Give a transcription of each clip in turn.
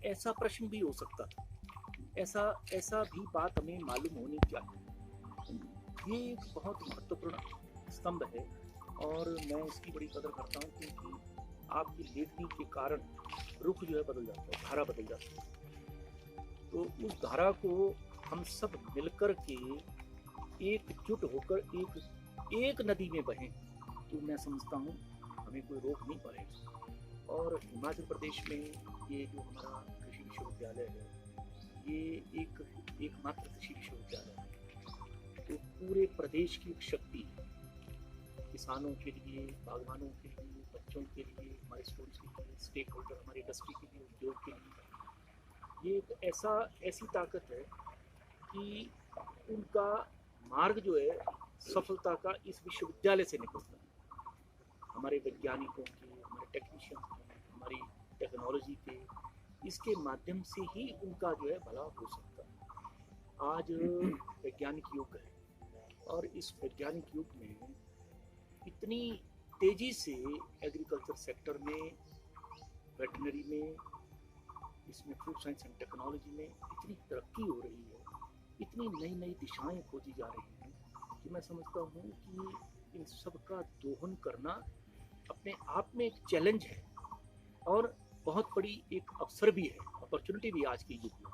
ऐसा प्रश्न भी हो सकता था, ऐसा ऐसा भी बात हमें मालूम होनी चाहिए। ये एक बहुत महत्वपूर्ण स्तंभ है और मैं इसकी बड़ी कदर करता हूँ, क्योंकि आपकी लेखनी के कारण रुख जो है बदल जाता है, धारा बदल जाती है। तो उस धारा को हम सब मिलकर के एकजुट होकर एक नदी में बहें, तो मैं समझता हूँ हमें कोई रोक नहीं पाएगा। और हिमाचल प्रदेश में ये जो हमारा कृषि विश्वविद्यालय है, ये एकमात्र कृषि विश्वविद्यालय है, तो पूरे प्रदेश की एक शक्ति है, किसानों के लिए, बागवानों के लिए, बच्चों के लिए, हमारे स्कूल्स के लिए, स्टेक होल्डर, हमारी इंडस्ट्री के लिए, उद्योग के लिए। ये एक ऐसी ताकत है कि उनका मार्ग जो है सफलता का इस विश्वविद्यालय से निकलता है। हमारे वैज्ञानिकों के, हमारे टेक्नीशियन के, हमारी टेक्नोलॉजी के, इसके माध्यम से ही उनका जो है भला हो सकता है। आज वैज्ञानिक युग है और इस वैज्ञानिक युग में इतनी तेजी से एग्रीकल्चर सेक्टर में, वेटनरी में, इसमें फूड साइंस एंड टेक्नोलॉजी में इतनी तरक्की हो रही है, इतनी नई नई दिशाएं खोजी जा रही हैं कि मैं समझता हूँ कि इन सब का दोहन करना अपने आप में एक चैलेंज है और बहुत बड़ी एक अवसर भी है, अपॉर्चुनिटी भी आज के युग में।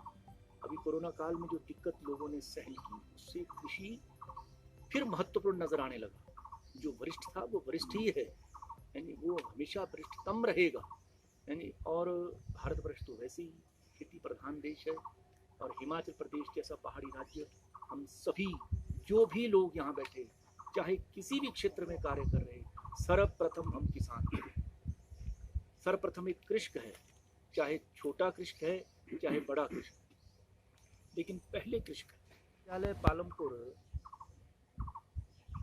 अभी कोरोना काल में जो दिक्कत लोगों ने सहन की, उससे कृषि फिर महत्वपूर्ण नजर आने लगा। जो वरिष्ठ था वो वरिष्ठ ही है, यानी वो हमेशा वरिष्ठतम रहेगा, यानी। और भारतवर्ष तो वैसे ही खेती प्रधान देश है और हिमाचल प्रदेश जैसा पहाड़ी राज्य, हम सभी जो भी लोग यहाँ बैठे, चाहे किसी भी क्षेत्र में कार्य कर रहे, सर्वप्रथम हम किसान हैं। सर्वप्रथम एक कृषक है, चाहे छोटा कृषक है चाहे बड़ा कृषक, लेकिन पहले कृषक है। विद्यालय पालमपुर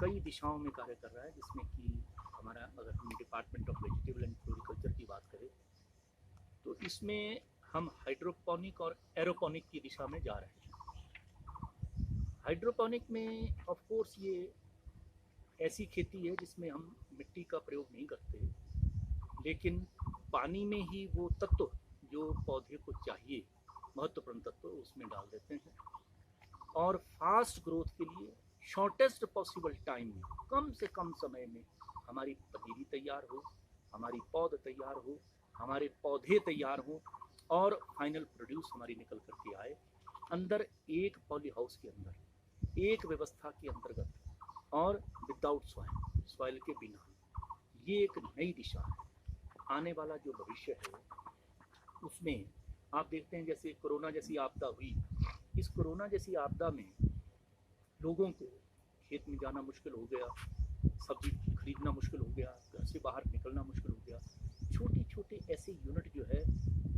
कई दिशाओं में कार्य कर रहा है, जिसमें कि हमारा, अगर हम department of vegetable and floriculture की बात करें, तो इसमें हम हाइड्रोपोनिक और एरोपोनिक की दिशा में जा रहे हैं। हाइड्रोपोनिक में ऑफ कोर्स ये ऐसी खेती है जिसमें हम मिट्टी का प्रयोग नहीं करते, लेकिन पानी में ही वो तत्व जो पौधे को चाहिए, महत्वपूर्ण तत्व, उसमें डाल देते हैं और फास्ट ग्रोथ के लिए शॉर्टेस्ट पॉसिबल टाइम में, कम से कम समय में हमारी पनीरी तैयार हो, हमारी पौध तैयार हो, हमारे पौधे तैयार हों और फाइनल प्रोड्यूस हमारी निकल करके आए, अंदर एक पॉली हाउस के अंदर, एक व्यवस्था के अंतर्गत और विदाउट सॉइल के बिना। ये एक नई दिशा है। आने वाला जो भविष्य है उसमें आप देखते हैं, जैसे कोरोना जैसी आपदा हुई, इस कोरोना जैसी आपदा में लोगों को खेत में जाना मुश्किल हो गया, सब्जी खरीदना मुश्किल हो गया, घर से बाहर निकलना मुश्किल हो गया। छोटे छोटे ऐसे यूनिट जो है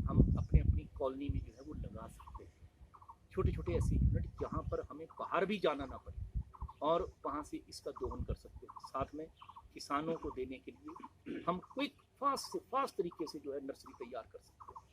हम अपने अपनी कॉलोनी में जो है वो लगा सकते हैं। छोटे छोटे ऐसे यूनिट जहाँ पर हमें बाहर भी जाना ना पड़े और वहाँ से इसका दोहन कर सकते हैं। साथ में किसानों को देने के लिए हम क्विक फास्ट तरीके से जो है नर्सरी तैयार कर सकते हैं।